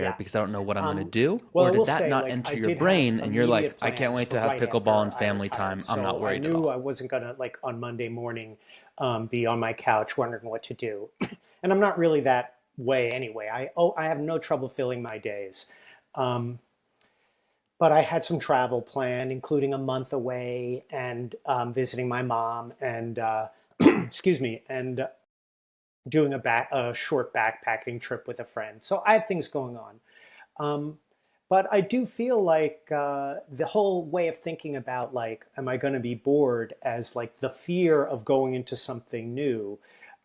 Yeah. because I don't know what I'm going to Um, do? well, Or I did will that say, not like, I enter your did have brain and you're like, immediate I can't plans wait for to have right pickleball after and I family retired. time. I'm not So I worried at knew all. I wasn't gonna, like, on Monday morning, be on my couch wondering what to do. And I'm not really that way anyway. I have no trouble filling my days. Um, but I had some travel planned, including a month away and visiting my mom and excuse me, and doing a short backpacking trip with a friend. So I had things going on. Um, but I do feel like the whole way of thinking about, like, am I going to be bored, as like the fear of going into something new?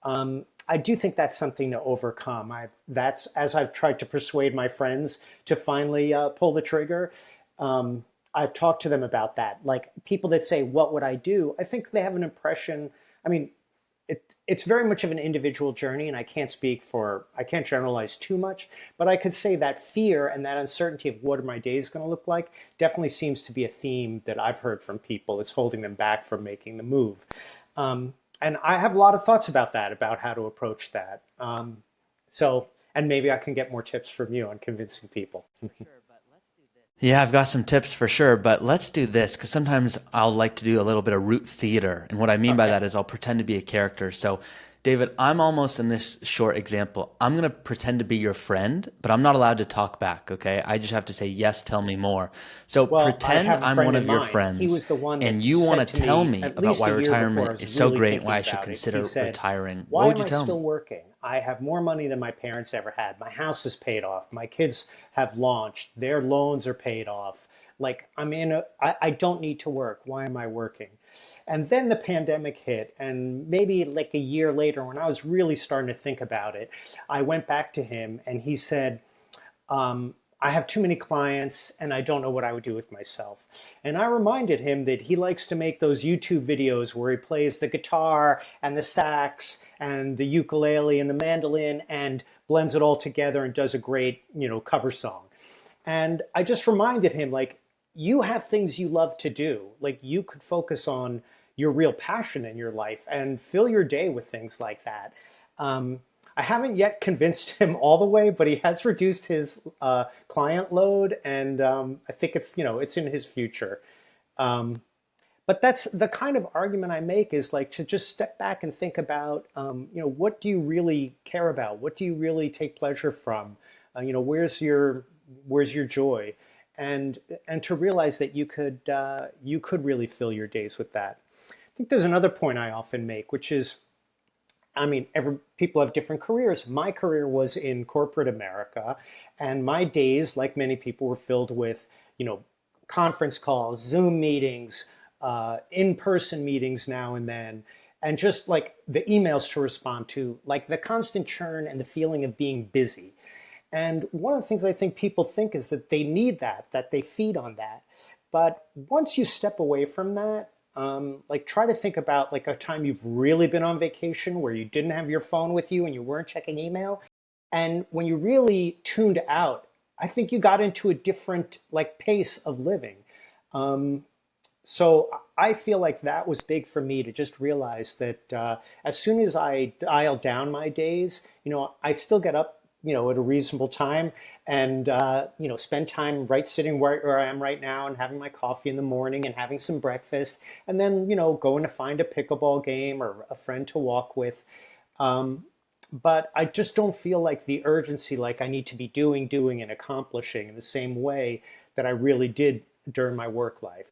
I do think that's something to overcome. That's as I've tried to persuade my friends to finally pull the trigger. Um, I've talked to them about that. Like, people that say, "What would I do?" I think they have an impression. I mean, it's very much of an individual journey, and I can't generalize too much, but I could say that fear and that uncertainty of what are my days going to look like definitely seems to be a theme that I've heard from people. It's holding them back from making the move. And I have a lot of thoughts about that, about how to approach that. And maybe I can get more tips from you on convincing people. Yeah, I've got some tips for sure, but let's do this because sometimes I'll like to do a little bit of root theater. And what I mean by Okay. that is I'll pretend to be a character. So, David, I'm almost in this short example. I'm going to pretend to be your friend, but I'm not allowed to talk back, okay? I just have to say, yes, tell me more. So, Well, I pretend have a I'm friend one in of your mind. He friends was the one and that you want to said to tell me me at about least why a year before I retirement was is so really great and why thinking I should about it. He consider said, retiring. What "Why would am you I tell still me? working? I have more money than my parents ever had. My house is paid off. My kids have launched. Their loans are paid off. Like, I don't need to work. Why am I working?" And then the pandemic hit, and maybe like a year later, when I was really starting to think about it, I went back to him and he said, I have too many clients and I don't know what I would do with myself. And I reminded him that he likes to make those YouTube videos where he plays the guitar and the sax and the ukulele and the mandolin and blends it all together and does a great, cover song. And I just reminded him, like, you have things you love to do. Like, you could focus on your real passion in your life and fill your day with things like that. Um, I haven't yet convinced him all the way, but he has reduced his client load, and I think it's in his future. Um, but that's the kind of argument I make, is like to just step back and think about, what do you really care about? What do you really take pleasure from? Where's your joy? And and to realize that you could really fill your days with that. I think there's another point I often make, which is, I mean, every people have different careers. My career was in corporate America, and my days, like many people, were filled with, conference calls, Zoom meetings, in-person meetings now and then, and just like the emails to respond to, like the constant churn and the feeling of being busy. And one of the things I think people think is that they need that they feed on that. But once you step away from that, like, try to think about like a time you've really been on vacation where you didn't have your phone with you and you weren't checking email. And when you really tuned out, I think you got into a different like pace of living. Um, so I feel like that was big for me, to just realize that as soon as I dial down my days, I still get up, at a reasonable time, and spend time right sitting where I am right now and having my coffee in the morning and having some breakfast, and then going to find a pickleball game or a friend to walk with. Um, but I just don't feel like the urgency, like I need to be doing, and accomplishing in the same way that I really did during my work life.